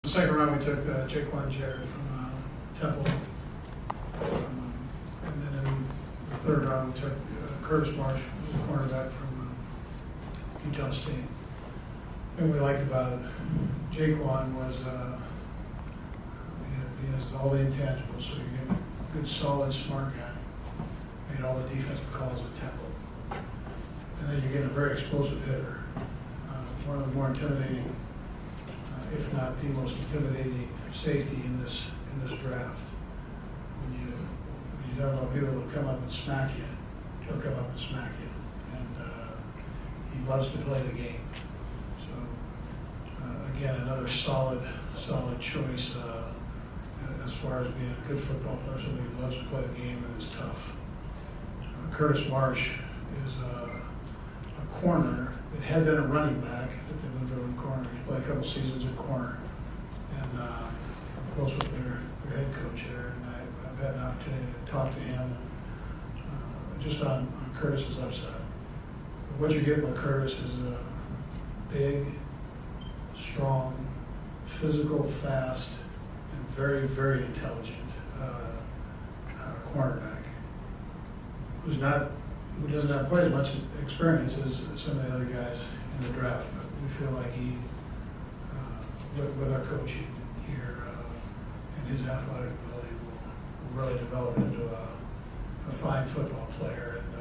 the second round, we took Jaiquawn Jarrett from Temple. And then in the third round, we took Curtis Marsh, who's a cornerback from Utah State. The thing we liked about Jaiquawn was he has all the intangibles, so you're getting a good, solid, smart guy. Made all the defensive calls at Temple. And then you're getting a very explosive hitter. One of the more intimidating, if not the most intimidating safety in this draft. When you talk about people that will come up and smack you, he'll come up and smack you. And he loves to play the game. So again, another solid choice as far as being a good football player, somebody who loves to play the game and is tough. Curtis Marsh is a corner that had been a running back that they moved over to corner. He played a couple seasons at corner, and I'm close with their head coach there, and I've had an opportunity to talk to him and, just on Curtis's upside. But what you're getting with Curtis is a big, strong, physical, fast, and very, very intelligent cornerback who doesn't have quite as much experience as some of the other guys in the draft, but we feel like he, with our coaching here and his athletic ability, will really develop into a fine football player and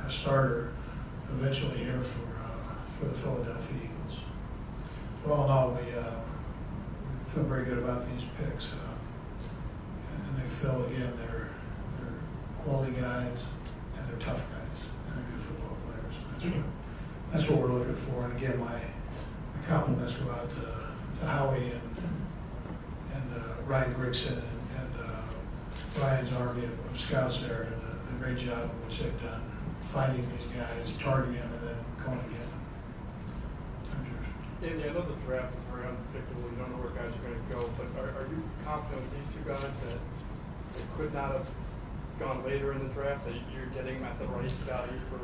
a starter eventually here for the Philadelphia Eagles. So all in all, we feel very good about these picks, and they feel again they're quality guys. And they're tough guys, and they're good football players. And that's what we're looking for. And again, my compliments go out to Howie and Ryan Grigson and Ryan's army of scouts there, and the great job which they've done finding these guys, targeting them, and then going again. Andy, I know the draft is very unpredictable. You don't know where guys are going to go, but are you confident with these two guys that they could not have gone later in the draft, that you're getting them at the right value for?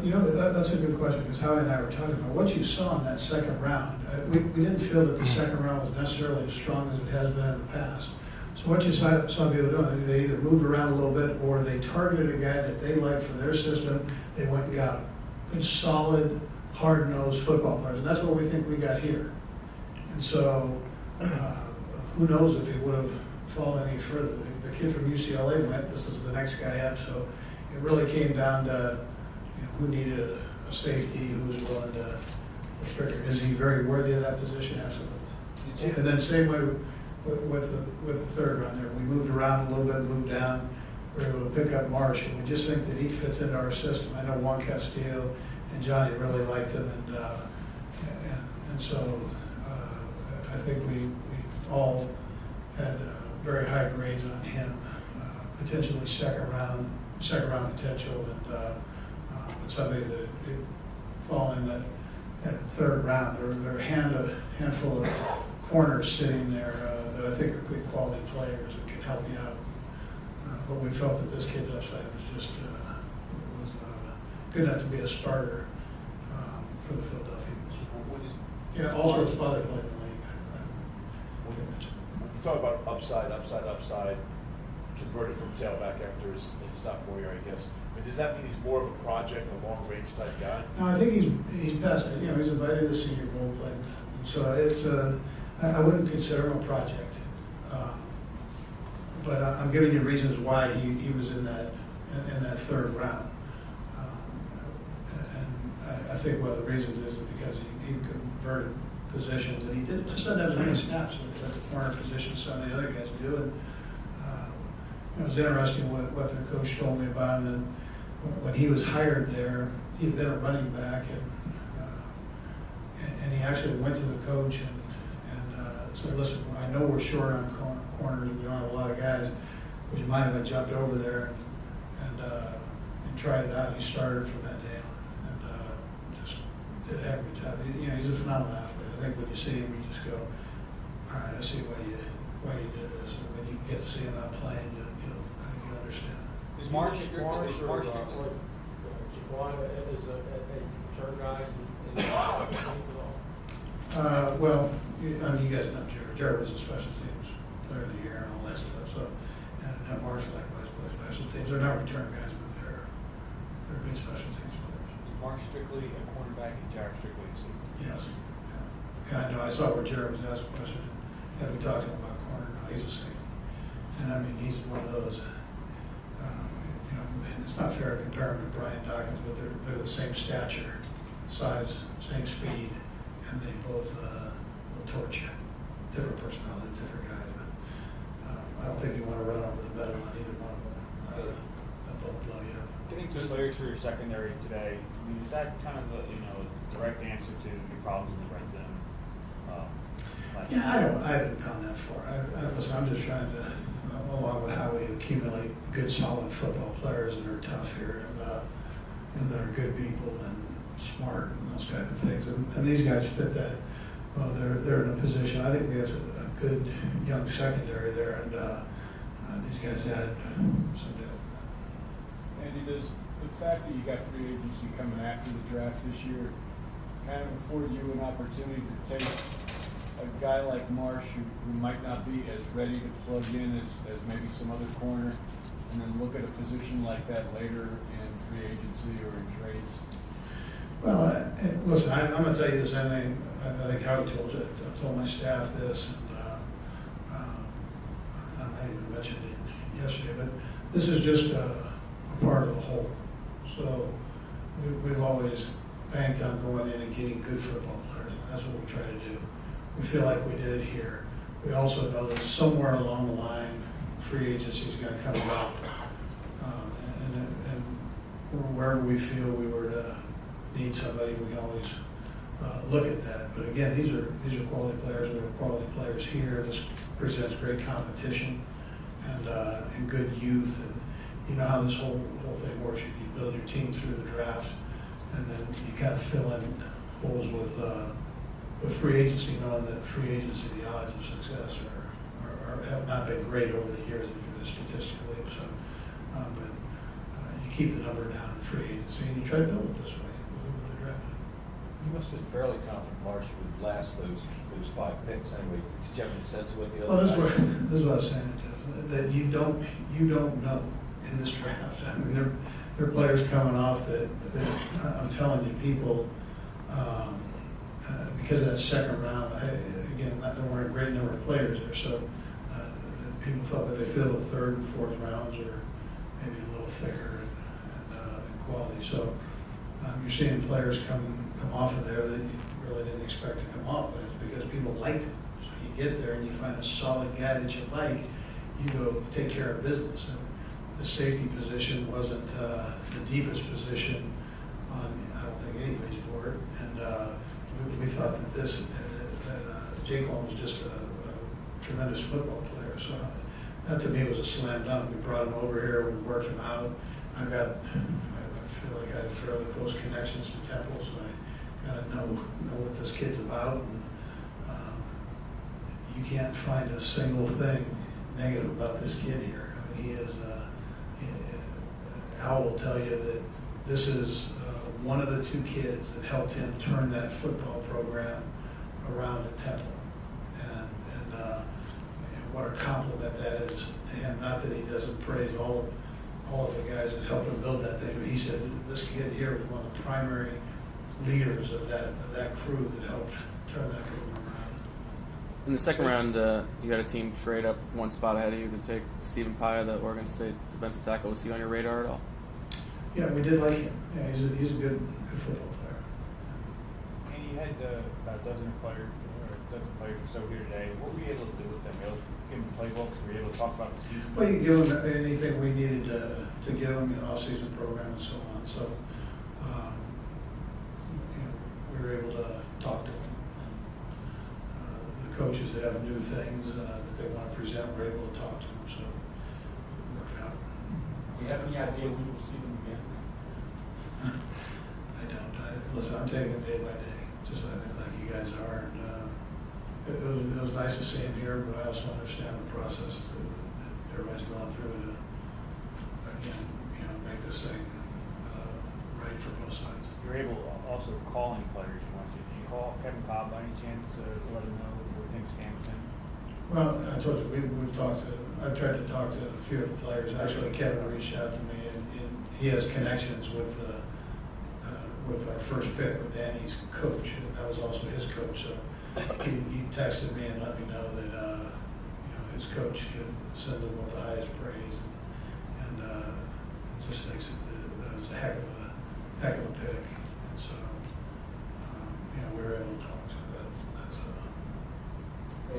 Yeah, that's a good question, because Howie and I were talking about what you saw in that second round. We didn't feel that the second round was necessarily as strong as it has been in the past. So what you saw people doing, they either moved around a little bit or they targeted a guy that they liked for their system. They went and got good, solid, hard-nosed football players, and that's what we think we got here. And so who knows if he would have fallen any further. The kid from UCLA went. This is the next guy up. So it really came down to who needed a safety, who was willing to trigger. Is he very worthy of that position? Absolutely. And then same way with the third round there. We moved around a little bit, moved down. We were able to pick up Marsh, and we just think that he fits into our system. I know Juan Castillo and Johnny really liked him, and so I think we all had very high grades on him, potentially second round potential, and but somebody that falling in that third round. There are a handful of corners sitting there that I think are good quality players and can help you out. But we felt that this kid's upside was just good enough to be a starter for the Philadelphia Eagles. Yeah, also his father played in the league. When you talk about upside, converted from tailback after his sophomore year, I guess. I mean, does that mean he's more of a project, a long-range type guy? No, I think he's past it. He's invited to the Senior Bowl, playing that. And so it's I wouldn't consider him a project. But I'm giving you reasons why he was in that third round. And I think one of the reasons is because he converted positions, and he just doesn't have as many snaps at the corner position as some of the other guys do. And it was interesting what their coach told me about him. And when he was hired there, he had been a running back, and he actually went to the coach and said, "Listen, I know we're short on corners. We don't have a lot of guys. Would you mind if I jumped over there and tried it out?" He started from that day on, and just did a heck of a job. He's a phenomenal athlete. I think when you see him, you just go, "All right, I see why you did this." And when you get to see him out playing, I think you understand. Is Marsh is a return guy? Well, I mean, you guys know Jarrett. Jarrett was a special teams player of the year and all that stuff. So, and Marsh likewise plays special teams. They're not return guys, but they're good special teams players. Marsh strictly a cornerback and Jarrett strictly a safety. Yes. Yeah, I know. I saw where Jarrett was asked a question, and had we talked to him about corner? No, he's a safety. And I mean, he's one of those. You know, it's not fair to compare him to Brian Dawkins, but they're the same stature, size, same speed, and they both will torch you. Different personality, different guys, but I don't think you want to run over the middle on either one of them. They'll both blow you up. Getting two players for your secondary today, I mean, is that kind of a direct answer to your problems in the red zone? Yeah, I haven't gone that far. Listen, I'm just trying to, along with how we accumulate good, solid football players that are tough here and that are good people and smart and those type of things. And these guys fit that. Well, they're in a position. I think we have a good young secondary there, and these guys add some depth. Andy, does the fact that you got free agency coming after the draft this year kind of afford you an opportunity to take a guy like Marsh who might not be as ready to plug in as maybe some other corner, and then look at a position like that later in free agency or in trades? Well, listen, I'm going to tell you the same thing. I think Howie told you. I've told my staff this, and I might even mentioned it yesterday, but this is just a part of the whole. So we've always banked on going in and getting good football players, and that's what we try to do. We feel like we did it here. We also know that somewhere along the line, free agency is going to come about, and wherever we feel we were to need somebody, we can always look at that. But again, these are quality players. We have quality players here. This presents great competition and good youth. And you know how this whole thing works. You build your team through the draft, and then you kind of fill in holes with free agency, knowing that free agency, the odds of success have not been great over the years statistically. So, but you keep the number down in free agency, and you try to build it this way with the draft. You must have been fairly confident Marsh would last those 5 picks anyway. Did you have any sense of what the other? Well, this is what I was saying, Jeff, that you don't know in this draft. I mean, there are players coming off that I'm telling you, people. Because of that second round, again, there weren't a great number of players there, so people felt that they feel the third and fourth rounds are maybe a little thicker in quality. So you're seeing players come off of there that you really didn't expect to come off, but it's because people liked him. So you get there and you find a solid guy that you like, you go take care of business. And the safety position wasn't the deepest position on, I don't think, anybody's board. And we thought that Jaiquawn was just a tremendous football player. So that to me was a slam dunk. We brought him over here, we worked him out. I feel like I have fairly close connections to Temple, so I kind of know what this kid's about. And you can't find a single thing negative about this kid here. I mean, he is. Al will tell you that this is one of the 2 kids that helped him turn that football program around at Temple. And what a compliment that is to him. Not that he doesn't praise all of the guys that helped him build that thing, but he said this kid here was one of the primary leaders of that crew that helped turn that program around. In the second round, you had a team trade up one spot ahead of you to take Stephen Paya, the Oregon State defensive tackle. Was he on your radar at all? Yeah, we did like him. Yeah, he's a good football player. And you had about a dozen players or so here today. What were you able to do with them? You able to give them playbooks? Were you able to talk about the season? Well, you give them anything we needed to give them, the off-season program and so on. So, we were able to talk to them. The coaches that have new things that they want to present, we're able to talk to them. So, it worked out. Do you have any idea when you'll see them again? I don't. Listen, I'm taking it day by day, just I think like you guys are. And it was nice to see him here, but I also understand the process that everybody's going through to, again, make this thing right for both sides. You were able to also call any players you wanted to. Did you call Kevin Cobb by any chance to let him know? think stand with him? Well, I told you, we've talked to, I've tried to talk to a few of the players. Actually, Kevin reached out to me, and he has connections with our first pick, with Danny's coach, and that was also his coach. So he texted me and let me know that his coach sends him with the highest praise, and just thinks that was a heck of a pick. And so we were able to talk. So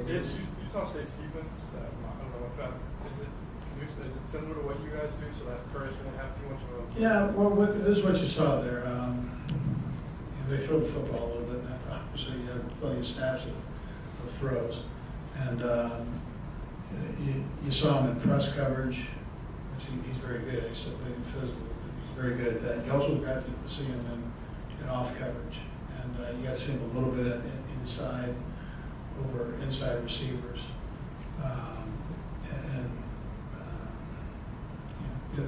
that's Utah State's defense, I don't know what that, is it similar to what you guys do, so that Curtis won't have too much of a... Yeah, well, this is what you saw there. They throw the football a little bit, so you have plenty of snaps of throws. And you saw him in press coverage, which he's very good at. He's so big and physical. He's very good at that. You also got to see him in off coverage. And you got to see him a little bit inside receivers.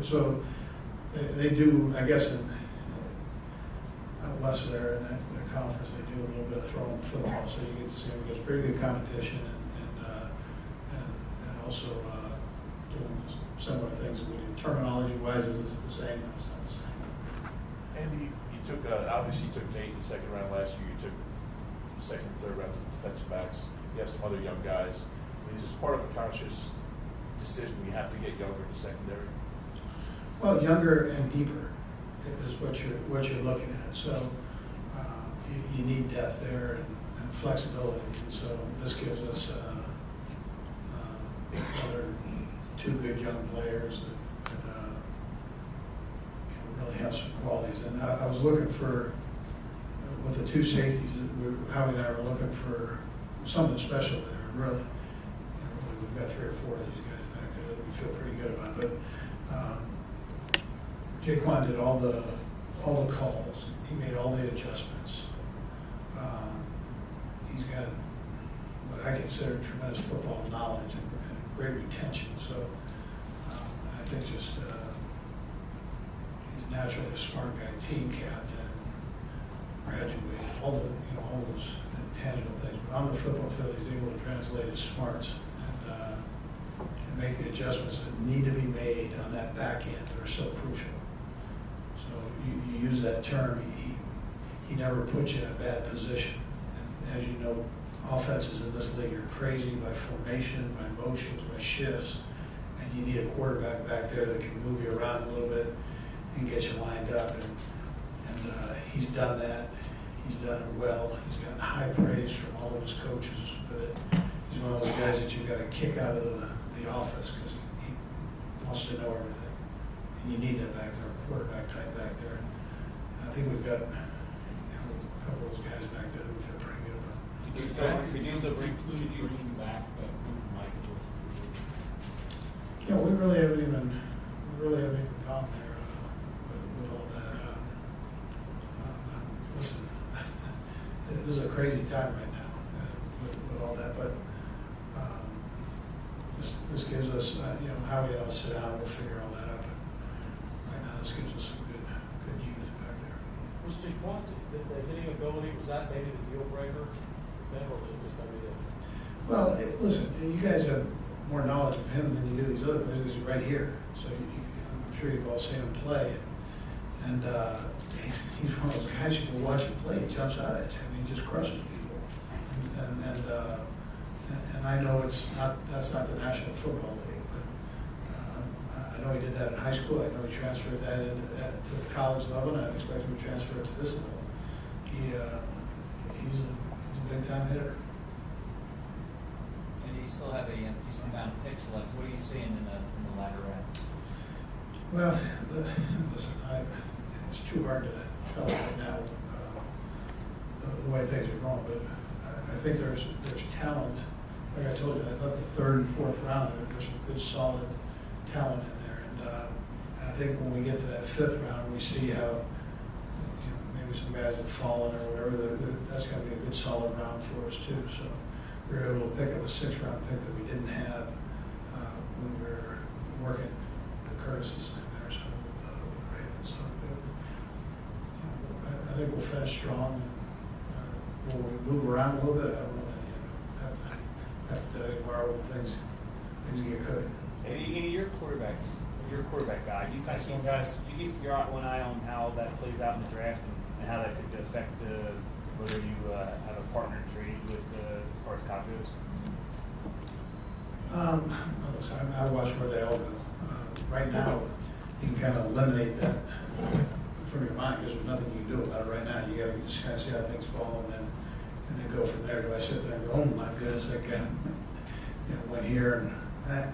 So they do, I guess, out west there in that conference, they do a little bit of throwing the football, so you get to see him against pretty good competition, and also doing similar things. Terminology-wise, is it the same? No, it's not the same. Andy, you took, obviously you took Nate in the second round last year. You took the second and third round defensive backs. You have some other young guys. Is this part of a conscious decision? You have to get younger in the secondary? Well, younger and deeper is what you're looking at. So you need depth there and flexibility. And so this gives us another two good young players that really have some qualities. And I was looking for, with the two safeties, Howie and I were looking for something special there. And really, we've got 3 or 4 of these guys back there that we feel pretty good about. But Jaiquawn did all the calls. He made all the adjustments. He's got what I consider tremendous football knowledge and great retention. So I think just he's naturally a smart guy, team captain, graduated, all those intangible things. But on the football field, he's able to translate his smarts and make the adjustments that need to be made on that back end that are so crucial. So you use that term, he never puts you in a bad position. And as you know, offenses in this league are crazy by formation, by motions, by shifts, and you need a quarterback back there that can move you around a little bit and get you lined up. And he's done that. He's done it well. He's gotten high praise from all of his coaches with it. He's one of those guys that you've got to kick out of the office because he wants to know everything. And you need that back there, a quarterback type back there. And I think we've got a couple of those guys back there that we feel pretty good about. Could you bring back Michael? We really haven't even gone there with all that. Listen, this is a crazy time right now with all that, but this gives us, Howie and I'll sit down and we'll figure all that out. But right now, this gives us some good youth back there. Was Jaiquawn, the hitting ability, was that maybe the deal breaker then, or was it just everything? Well, listen, you guys have more knowledge of him than you do these other players because he's right here. So I'm sure you've all seen him play. And he's one of those guys you can watch him play. He jumps out at you. I mean, he just crushes people. And I know that's not the National Football League, but I know he did that in high school. I know he transferred that to the college level, and I expect him to transfer it to this level. He's a big time hitter. And you still have a decent amount of picks left. What are you seeing in the latter rounds? Well, listen, it's too hard to tell right now the way things are going, but I think there's talent. Like I told you, I thought the 3rd and 4th round, there's some good solid talent in there, and I think when we get to that 5th round, we see how maybe some guys have fallen or whatever. That's going to be a good solid round for us too. So we were able to pick up a 6th round pick that we didn't have when we were working the Curtis's in there, so with the Ravens. So I think we'll finish strong, and will we move around a little bit? I don't know that yet. We'll have to have to tell you tomorrow when things get cooking. Any of your quarterbacks, your quarterback guy, you kind of keep guys, you keep your one eye on how that plays out in the draft and how that could affect whether you have a partner trade with as far as Cobb goes. Well, listen, I watch where they all go. Right now, you can kind of eliminate that from your mind because there's nothing you can do about it right now. You got to just kind of see how things fall and then go from there. Do I sit there and go, oh my goodness, that guy, went here and I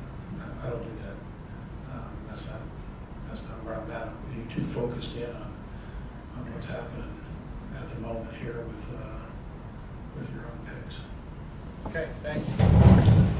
don't do that. That's not where I'm at. You're too focused in on what's happening at the moment here with your own picks. Okay, thank you.